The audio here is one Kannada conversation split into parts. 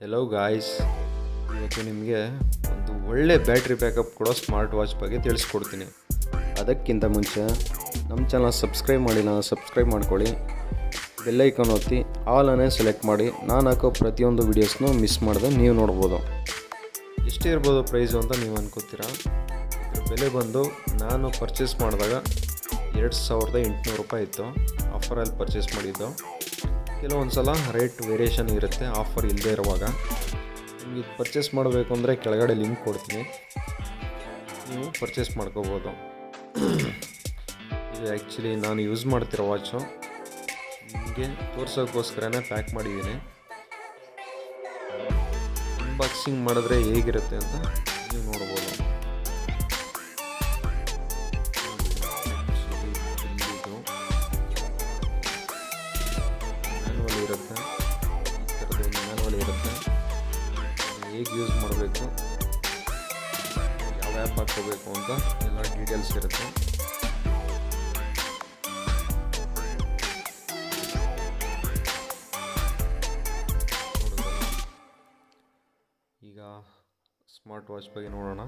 ಹೆಲೋ ಗಾಯ್ಸ್, ಇವತ್ತು ನಿಮಗೆ ಒಂದು ಒಳ್ಳೆ ಬ್ಯಾಟ್ರಿ ಬ್ಯಾಕಪ್ ಕೊಡೋ ಸ್ಮಾರ್ಟ್ ವಾಚ್ ಬಗ್ಗೆ ತಿಳಿಸ್ಕೊಡ್ತೀನಿ. ಅದಕ್ಕಿಂತ ಮುಂಚೆ ನಮ್ಮ ಚಾನಲ್ ಸಬ್ಸ್ಕ್ರೈಬ್ ಮಾಡಿಲ್ಲ, ಸಬ್ಸ್ಕ್ರೈಬ್ ಮಾಡ್ಕೊಳ್ಳಿ, ಬೆಲ್ಲೈಕನ್ ಒತ್ತಿ ಆಲ್ ಅನ್ನೇ ಸೆಲೆಕ್ಟ್ ಮಾಡಿ. ನಾನು ಹಾಕೋ ಪ್ರತಿಯೊಂದು ವೀಡಿಯೋಸ್ನೂ ಮಿಸ್ ಮಾಡಿದೆ ನೀವು ನೋಡ್ಬೋದು. ಎಷ್ಟೇ ಇರ್ಬೋದು ಪ್ರೈಸು ಅಂತ ನೀವು ಅನ್ಕೋತೀರಾ. ಇದ್ರ ಬೆಲೆ ಬಂದು ನಾನು ಪರ್ಚೇಸ್ ಮಾಡಿದಾಗ 2800 ರೂಪಾಯಿ ಇತ್ತು. ಆಫರಲ್ಲಿ ಪರ್ಚೇಸ್ ಮಾಡಿದ್ದು. ಕೆಲವೊಂದು ಸಲ ರೇಟ್ ವೇರಿಯೇಷನ್ ಇರುತ್ತೆ ಆಫರ್ ಇಲ್ಲದೆ ಇರುವಾಗ. ನಿಮಗೆ ಪರ್ಚೇಸ್ ಮಾಡಬೇಕು ಅಂದರೆ ಕೆಳಗಡೆ ಲಿಂಕ್ ಕೊಡ್ತೀನಿ, ನೀವು ಪರ್ಚೇಸ್ ಮಾಡ್ಕೋಬೋದು. ಇದು ಆ್ಯಕ್ಚುಲಿ ನಾನು ಯೂಸ್ ಮಾಡ್ತಿರೋ ವಾಚು, ನಿಮಗೆ ತೋರ್ಸೋಕ್ಕೋಸ್ಕರನೇ ಪ್ಯಾಕ್ ಮಾಡಿದ್ದೀನಿ. ಅನ್ಬಾಕ್ಸಿಂಗ್ ಮಾಡಿದ್ರೆ ಹೇಗಿರುತ್ತೆ ಅಂತ ನೀವು ನೋಡ್ಬೋದು. ಇರುತ್ತೆ ಈ ಥರದೊಂದು ಮ್ಯಾನ್ಯುವಲ್ ಇರುತ್ತೆ. ಹೇಗೆ ಯೂಸ್ ಮಾಡಬೇಕು, ಯಾವ ಆ್ಯಪ್ ಹಾಕ್ಕೋಬೇಕು ಅಂತ ಎಲ್ಲ ಡೀಟೇಲ್ಸ್ ಇರುತ್ತೆ. ಈಗ ಸ್ಮಾರ್ಟ್ ವಾಚ್ ಬಗ್ಗೆ ನೋಡೋಣ.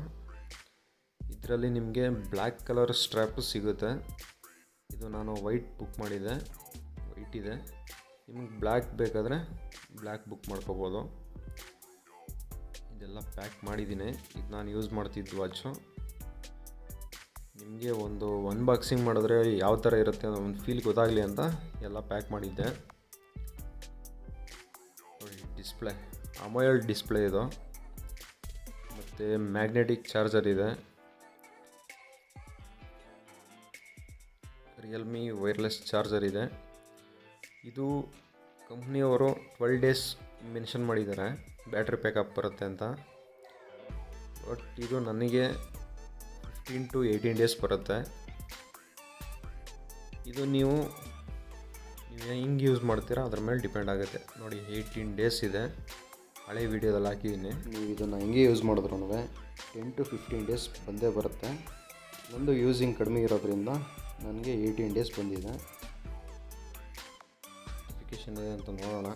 ಇದರಲ್ಲಿ ನಿಮಗೆ ಬ್ಲ್ಯಾಕ್ ಕಲರ್ ಸ್ಟ್ರ್ಯಾಪು ಸಿಗುತ್ತೆ. ಇದು ನಾನು ವೈಟ್ ಬುಕ್ ಮಾಡಿದ್ದೆ, ವೈಟ್ ಇದೆ. ನಿಮಗೆ ಬ್ಲ್ಯಾಕ್ ಬೇಕಾದರೆ ಬ್ಲ್ಯಾಕ್ ಬುಕ್ ಮಾಡ್ಕೋಬೋದು. ಇದೆಲ್ಲ ಪ್ಯಾಕ್ ಮಾಡಿದ್ದೀನಿ. ಇದು ನಾನು ಯೂಸ್ ಮಾಡ್ತಿದ್ದು ವಾಚು. ನಿಮಗೆ ಒಂದು ಅನ್ಬಾಕ್ಸಿಂಗ್ ಮಾಡಿದ್ರೆ ಯಾವ ಥರ ಇರುತ್ತೆ ಅನ್ನೋ ಒಂದು ಫೀಲ್ ಗೊತ್ತಾಗಲಿ ಅಂತ ಎಲ್ಲ ಪ್ಯಾಕ್ ಮಾಡಿದ್ದೆ. ನೋಡಿ, ಡಿಸ್ಪ್ಲೇ ಅಮೋಲ್ಡ್ ಡಿಸ್ಪ್ಲೇ ಇದು, ಮತ್ತು ಮ್ಯಾಗ್ನೆಟಿಕ್ ಚಾರ್ಜರ್ ಇದೆ. ರಿಯಲ್ಮಿ ವೈರ್ಲೆಸ್ ಚಾರ್ಜರ್ ಇದೆ. ಇದು ಕಂಪ್ನಿಯವರು 12 ಡೇಸ್ ಮೆನ್ಷನ್ ಮಾಡಿದ್ದಾರೆ ಬ್ಯಾಟ್ರಿ ಪ್ಯಾಕಪ್ ಬರುತ್ತೆ ಅಂತ. ಬಟ್ ಇದು ನನಗೆ 15 to 18 ಡೇಸ್ ಬರುತ್ತೆ. ಇದು ನೀವು ಹೆಂಗೆ ಯೂಸ್ ಮಾಡ್ತೀರಾ ಅದ್ರ ಮೇಲೆ ಡಿಪೆಂಡ್ ಆಗುತ್ತೆ. ನೋಡಿ, 18 ಡೇಸ್ ಇದೆ, ಹಳೆ ವೀಡಿಯೋದಲ್ಲಿ ಹಾಕಿದ್ದೀನಿ. ನೀವು ಇದನ್ನು ಹೆಂಗೆ ಯೂಸ್ ಮಾಡಿದ್ರು 10 to 15 ಡೇಸ್ ಬಂದೇ ಬರುತ್ತೆ. ನಂದು ಯೂಸಿಂಗ್ ಕಡಿಮೆ ಇರೋದ್ರಿಂದ ನನಗೆ 18 ಡೇಸ್ ಬಂದಿದೆ. ಇದೆ ಅಂತ ನೋಡೋಣ.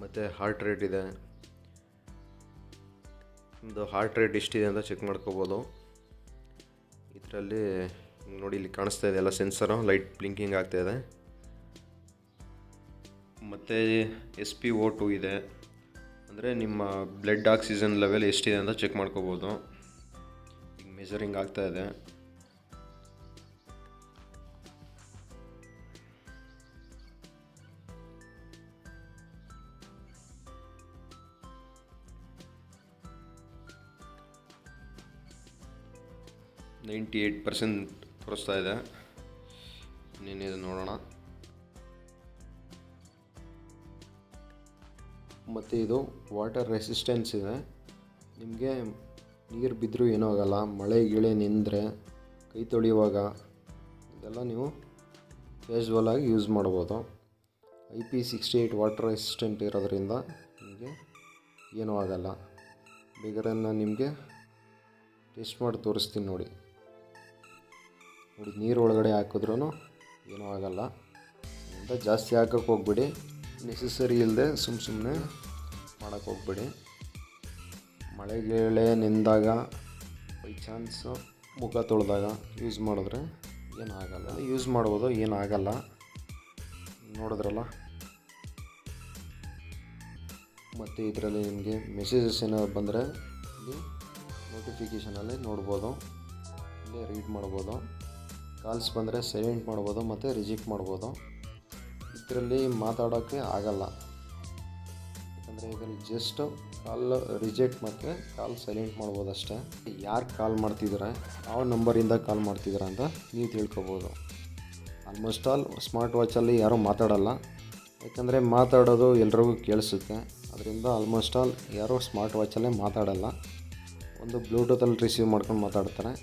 ಮತ್ತು ಹಾರ್ಟ್ ರೇಟ್ ಇದೆ. ಒಂದು ಹಾರ್ಟ್ ರೇಟ್ ಎಷ್ಟಿದೆ ಅಂತ ಚೆಕ್ ಮಾಡ್ಕೋಬೋದು. ಇದರಲ್ಲಿ ನೋಡಿ, ಇಲ್ಲಿ ಕಾಣಿಸ್ತಾ ಇದೆ ಎಲ್ಲ ಸೆನ್ಸರು, ಲೈಟ್ ಬ್ಲಿಂಕಿಂಗ್ ಆಗ್ತಾಯಿದೆ. ಮತ್ತು SpO2 ಇದೆ, ಅಂದರೆ ನಿಮ್ಮ ಬ್ಲಡ್ ಆಕ್ಸಿಜನ್ ಲೆವೆಲ್ ಎಷ್ಟಿದೆ ಅಂತ ಚೆಕ್ ಮಾಡ್ಕೋಬೋದು. ಈಗ ಮೆಜರಿಂಗ್ ಆಗ್ತಾ ಇದೆ. %98 ತೋರಿಸ್ತಾ ಇದೆ. ಇನ್ನೇನಿದೆ ನೋಡೋಣ. ಮತ್ತು ಇದು ವಾಟರ್ ರೆಸಿಸ್ಟೆನ್ಸ್ ಇದೆ. ನಿಮಗೆ ನೀರು ಬಿದ್ದರೂ ಏನೂ ಆಗೋಲ್ಲ. ಮಳೆ ಗಿಳೆ ನಿಂದರೆ ಕೈ ತೊಳೆಯುವಾಗ ಇದೆಲ್ಲ ನೀವು ಕ್ಯಾಶುವಲಾಗಿ ಯೂಸ್ ಮಾಡ್ಬೋದು. IP68 ವಾಟರ್ ರೆಸಿಸ್ಟೆಂಟ್ ಇರೋದ್ರಿಂದ ನಿಮಗೆ ಏನೂ ಆಗೋಲ್ಲ. ಬೇಕಾದ್ರೆ ನಾನು ನಿಮಗೆ ಟೆಸ್ಟ್ ಮಾಡಿ ತೋರಿಸ್ತೀನಿ. ನೋಡಿ, ನೀರು ಒಳಗಡೆ ಹಾಕಿದ್ರೂ ಏನೂ ಆಗೋಲ್ಲ ಅಂತ. ಜಾಸ್ತಿ ಹಾಕೋಕ್ಕೆ ಹೋಗ್ಬಿಡಿ, ನೆಸೆಸರಿ ಇಲ್ಲದೆ ಸುಮ್ಮನೆ ಮಾಡೋಕ್ಕೆ ಹೋಗ್ಬೇಡಿ. ಮಳೆಗೆ ನೆಂದಾಗ ಬೈ ಚಾನ್ಸು ಮುಖ ತೊಳೆದಾಗ ಯೂಸ್ ಮಾಡಿದ್ರೆ ಏನಾಗಲ್ಲ. ಯೂಸ್ ಮಾಡ್ಬೋದು, ಏನಾಗಲ್ಲ. ನೋಡಿದ್ರಲ್ಲ. ಮತ್ತು ಇದರಲ್ಲಿ ನಿಮಗೆ ಮೆಸೇಜಸ್ ಏನಾದ್ರು ಬಂದರೆ ಇಲ್ಲಿ ನೋಟಿಫಿಕೇಷನಲ್ಲಿ ನೋಡ್ಬೋದು, ಇಲ್ಲೇ ರೀಡ್ ಮಾಡ್ಬೋದು. ಕಾಲ್ಸ್ ಬಂದರೆ ಸೈಲೆಂಟ್ ಮಾಡ್ಬೋದು ಮತ್ತು ರಿಜೆಕ್ಟ್ ಮಾಡ್ಬೋದು. ಇದರಲ್ಲಿ ಮಾತಾಡೋಕ್ಕೆ ಆಗಲ್ಲ, ಯಾಕಂದರೆ ಇದರಲ್ಲಿ ಜಸ್ಟ್ ಕಾಲ್ ರಿಜೆಕ್ಟ್ ಮತ್ತು ಕಾಲ್ ಸೈಲೆಂಟ್ ಮಾಡ್ಬೋದು ಅಷ್ಟೇ. ಯಾರು ಕಾಲ್ ಮಾಡ್ತಿದ್ದಾರೆ, ಯಾವ ನಂಬರಿಂದ ಕಾಲ್ ಮಾಡ್ತಿದ್ದಾರೆ ಅಂತ ನೀವು ತಿಳ್ಕೊಬೋದು. ಆಲ್ಮೋಸ್ಟ್ ಆಲ್ ಸ್ಮಾರ್ಟ್ ವಾಚಲ್ಲಿ ಯಾರೂ ಮಾತಾಡಲ್ಲ, ಯಾಕಂದರೆ ಮಾತಾಡೋದು ಎಲ್ರಿಗೂ ಕೇಳಿಸುತ್ತೆ. ಅದರಿಂದ ಆಲ್ಮೋಸ್ಟ್ ಆಲ್ ಯಾರೂ ಸ್ಮಾರ್ಟ್ ವಾಚಲ್ಲೇ ಮಾತಾಡಲ್ಲ. ಒಂದು ಬ್ಲೂಟೂತಲ್ಲಿ ರಿಸೀವ್ ಮಾಡ್ಕೊಂಡು ಮಾತಾಡ್ತಾರೆ,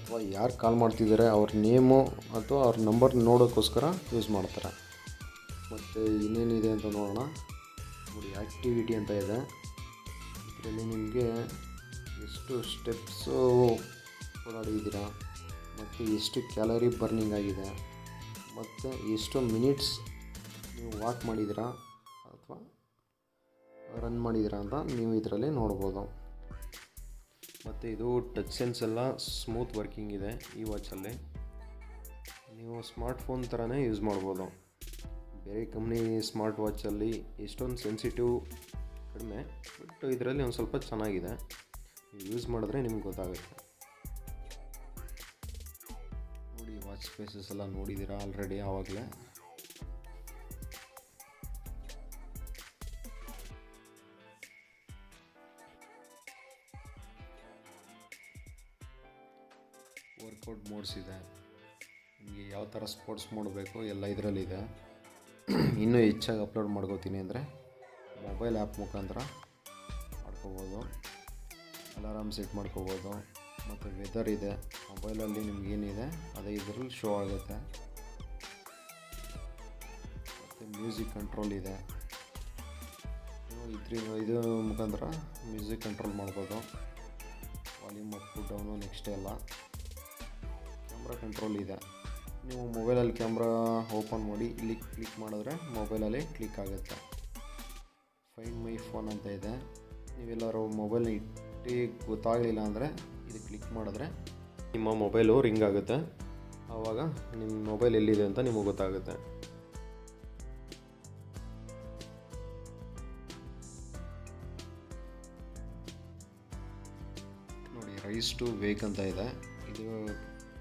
ಅಥವಾ ಯಾರು ಕಾಲ್ ಮಾಡ್ತಿದ್ದಾರೆ ಅವ್ರ ನೇಮು ಅಥವಾ ಅವ್ರ ನಂಬರ್ ನೋಡೋಕ್ಕೋಸ್ಕರ ಯೂಸ್ ಮಾಡ್ತಾರೆ. ಮತ್ತು ಇನ್ನೇನಿದೆ ಅಂತ ನೋಡೋಣ. ನೋಡಿ, ಆ್ಯಕ್ಟಿವಿಟಿ ಅಂತ ಇದೆ. ಇದರಲ್ಲಿ ನಿಮಗೆ ಎಷ್ಟು ಸ್ಟೆಪ್ಸು ಓಡಾಡಿದ್ದೀರಾ, ಮತ್ತು ಎಷ್ಟು ಕ್ಯಾಲರಿ ಬರ್ನಿಂಗ್ ಆಗಿದೆ, ಮತ್ತು ಎಷ್ಟು ಮಿನಿಟ್ಸ್ ನೀವು ವಾಕ್ ಮಾಡಿದ್ದೀರಾ ಅಥವಾ ರನ್ ಮಾಡಿದ್ದೀರಾ ಅಂತ ನೀವು ಇದರಲ್ಲಿ ನೋಡ್ಬೋದು. ಮತ್ತು ಇದು ಟಚ್ ಸೆನ್ಸ್ ಎಲ್ಲ ಸ್ಮೂತ್ ವರ್ಕಿಂಗ್ ಇದೆ ಈ ವಾಚಲ್ಲಿ. ನೀವು ಸ್ಮಾರ್ಟ್ಫೋನ್ ಥರನೇ ಯೂಸ್ ಮಾಡ್ಬೋದು. ಬೇರೆ ಕಂಪ್ನಿ ಸ್ಮಾರ್ಟ್ ವಾಚಲ್ಲಿ ಎಷ್ಟೊಂದು ಸೆನ್ಸಿಟಿವ್ ಕಡಿಮೆ, ಬಟ್ ಇದರಲ್ಲಿ ಒಂದು ಸ್ವಲ್ಪ ಚೆನ್ನಾಗಿದೆ. ನೀವು ಯೂಸ್ ಮಾಡಿದ್ರೆ ನಿಮ್ಗೆ ಗೊತ್ತಾಗುತ್ತೆ. ನೋಡಿ, ವಾಚ್ ಸ್ಪೇಸಸ್ ಎಲ್ಲ ನೋಡಿದ್ದೀರಾ ಆಲ್ರೆಡಿ ಆವಾಗಲೇ. ವರ್ಕೌಟ್ ಮೋಡ್ಸ್ ಇದೆ, ನಿಮಗೆ ಯಾವ ಥರ ಸ್ಪೋರ್ಟ್ಸ್ ಮೋಡ್ ಬೇಕು ಎಲ್ಲ ಇದರಲ್ಲಿದೆ. ಇನ್ನೂ ಹೆಚ್ಚಾಗಿ ಅಪ್ಲೋಡ್ ಮಾಡ್ಕೋತೀನಿ ಅಂದರೆ ಮೊಬೈಲ್ ಆ್ಯಪ್ ಮುಖಾಂತರ ಮಾಡ್ಕೋಬೋದು. ಅಲಾರಾಮ್ ಸೆಟ್ ಮಾಡ್ಕೋಬೋದು. ಮತ್ತು ವೆದರ್ ಇದೆ, ಮೊಬೈಲಲ್ಲಿ ನಿಮಗೇನಿದೆ ಅದೇ ಇದರಲ್ಲಿ ಶೋ ಆಗುತ್ತೆ. ಮತ್ತು ಮ್ಯೂಸಿಕ್ ಕಂಟ್ರೋಲ್ ಇದೆ, ಇದು ಮುಖಾಂತರ ಮ್ಯೂಸಿಕ್ ಕಂಟ್ರೋಲ್ ಮಾಡ್ಬೋದು. ವಾಲ್ಯೂಮ್ ಅಪ್ಪು ಡೌನು ನೆಕ್ಸ್ಟ್ ಎಲ್ಲ. ಕ್ಯಾಮ್ರಾ ಕಂಟ್ರೋಲ್ ಇದೆ, ನೀವು ಮೊಬೈಲಲ್ಲಿ ಕ್ಯಾಮ್ರಾ ಓಪನ್ ಮಾಡಿ ಇಲ್ಲಿ ಕ್ಲಿಕ್ ಮಾಡಿದ್ರೆ ಮೊಬೈಲಲ್ಲಿ ಕ್ಲಿಕ್ ಆಗುತ್ತೆ. ಫೈಂಡ್ ಮೈ ಫೋನ್ ಅಂತ ಇದೆ, ನೀವೆಲ್ಲರೂ ಮೊಬೈಲ್ನ ಇಟ್ಟು ಗೊತ್ತಾಗಲಿಲ್ಲ ಅಂದರೆ ಇದು ಕ್ಲಿಕ್ ಮಾಡಿದ್ರೆ ನಿಮ್ಮ ಮೊಬೈಲು ರಿಂಗ್ ಆಗುತ್ತೆ. ಆವಾಗ ನಿಮ್ಮ ಮೊಬೈಲ್ ಎಲ್ಲಿದೆ ಅಂತ ನಿಮಗೆ ಗೊತ್ತಾಗುತ್ತೆ. ನೋಡಿ, ರೈಸ್ ಟು ವೇಕ್ ಅಂತ ಇದೆ, ಇದು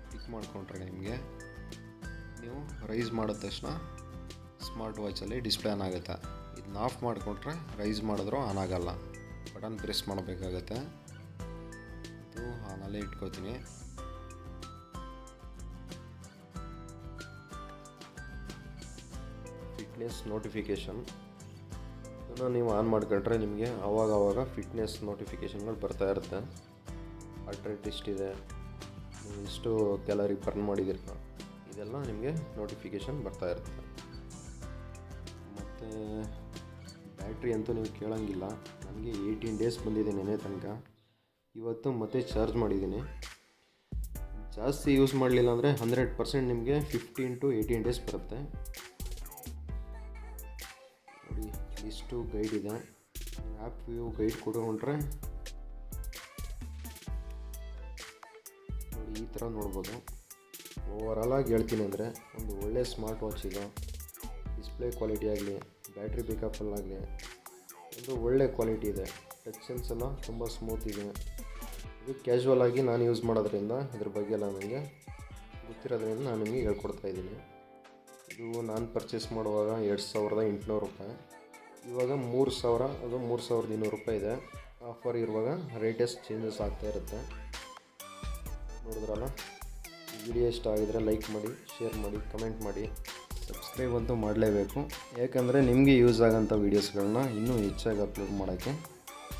ಕ್ಲಿಕ್ ಮಾಡಿಕೊಂಡ್ರೆ ನಿಮಗೆ ನೀವು ರೈಸ್ ಮಾಡಿದ ತಕ್ಷಣ ಸ್ಮಾರ್ಟ್ ವಾಚಲ್ಲಿ ಡಿಸ್ಪ್ಲೇ ಆನ್ ಆಗುತ್ತೆ. ಇದನ್ನ ಆಫ್ ಮಾಡಿಕೊಂಡ್ರೆ ರೈಸ್ ಮಾಡಿದ್ರೂ ಆನ್ ಆಗಲ್ಲ, ಬಟನ್ ಪ್ರೆಸ್ ಮಾಡಬೇಕಾಗತ್ತೆ. ಇದು ಆನಲ್ಲೇ ಇಟ್ಕೋತೀನಿ. ಫಿಟ್ನೆಸ್ ನೋಟಿಫಿಕೇಷನ್ ಇದನ್ನು ನೀವು ಆನ್ ಮಾಡ್ಕೊಂಡ್ರೆ ನಿಮಗೆ ಆವಾಗ ಫಿಟ್ನೆಸ್ ನೋಟಿಫಿಕೇಷನ್ಗಳು ಬರ್ತಾ ಇರುತ್ತೆ. ಹಾರ್ಟ್ ರೇಟ್ ಎಷ್ಟಿದೆ, ನೀವು ಎಷ್ಟು ಕ್ಯಾಲರಿ ಬರ್ನ್ ಮಾಡಿದ್ದೀರ, ಇದೆಲ್ಲ ನಿಮಗೆ ನೋಟಿಫಿಕೇಷನ್ ಬರ್ತಾ ಇರುತ್ತೆ. ಮತ್ತು ಬ್ಯಾಟ್ರಿ ಅಂತೂ ನೀವು ಕೇಳೋಂಗಿಲ್ಲ, ನನಗೆ 18 ಡೇಸ್ ಬಂದಿದೆ ನೆನೆ ತನಕ. ಇವತ್ತು ಮತ್ತೆ ಚಾರ್ಜ್ ಮಾಡಿದ್ದೀನಿ. ಜಾಸ್ತಿ ಯೂಸ್ ಮಾಡಲಿಲ್ಲ ಅಂದರೆ 100% ನಿಮಗೆ 15 to 18 ಡೇಸ್ ಬರುತ್ತೆ. ನೋಡಿ, ಇಷ್ಟು ಗೈಡ್ ಇದೆ, ಆ್ಯಪ್ ವ್ಯೂ ಗೈಡ್ ಕೊಟ್ಕೊಂಡ್ರೆ ನೋಡಿ ಈ ಥರ ನೋಡ್ಬೋದು. ಓವರಾಲಾಗಿ ಹೇಳ್ತೀನಿ ಅಂದರೆ ಒಂದು ಒಳ್ಳೆ ಸ್ಮಾರ್ಟ್ ವಾಚ್ ಇದು. ಡಿಸ್ಪ್ಲೇ ಕ್ವಾಲಿಟಿ ಆಗಲಿ, ಬ್ಯಾಟ್ರಿ ಪಿಕಪ್ಪಲ್ಲಾಗಲಿ ಒಂದು ಒಳ್ಳೆ ಕ್ವಾಲಿಟಿ ಇದೆ. ಟಚ್ ಸೆನ್ಸ್ ಎಲ್ಲ ತುಂಬ ಸ್ಮೂತ್ ಇದೆ. ಇದು ಕ್ಯಾಶುವಲ್ ಆಗಿ ನಾನು ಯೂಸ್ ಮಾಡೋದ್ರಿಂದ ಇದ್ರ ಬಗ್ಗೆ ಎಲ್ಲ ನನಗೆ ಗೊತ್ತಿರೋದ್ರಿಂದ ನಾನು ನಿಮಗೆ ಹೇಳ್ಕೊಡ್ತಾಯಿದ್ದೀನಿ. ಇದು ನಾನು ಪರ್ಚೇಸ್ ಮಾಡುವಾಗ 2800 ರೂಪಾಯಿ, ಇವಾಗ 3000 ಅದು 3200 ರೂಪಾಯಿ ಇದೆ. ಆಫರ್ ಇರುವಾಗ ರೇಟೆಸ್ಟ್ ಚೇಂಜಸ್ ಆಗ್ತಾ ಇರುತ್ತೆ. ನೋಡಿದ್ರಲ್ಲ, ಈ ವಿಡಿಯೋ ಇಷ್ಟ ಆಗಿದರೆ ಲೈಕ್ ಮಾಡಿ, ಶೇರ್ ಮಾಡಿ, ಕಮೆಂಟ್ ಮಾಡಿ, ಸಬ್ಸ್ಕ್ರೈಬ್ ಅಂತೂ ಮಾಡಲೇಬೇಕು. ಯಾಕಂದರೆ ನಿಮಗೆ ಯೂಸ್ ಆಗೋಂಥ ವೀಡಿಯೋಸ್ಗಳನ್ನ ಇನ್ನೂ ಹೆಚ್ಚಾಗಿ ಅಪ್ಲೋಡ್ ಮಾಡೋಕ್ಕೆ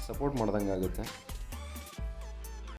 ಸಪೋರ್ಟ್ ಮಾಡ್ದಂಗೆ ಆಗುತ್ತೆ.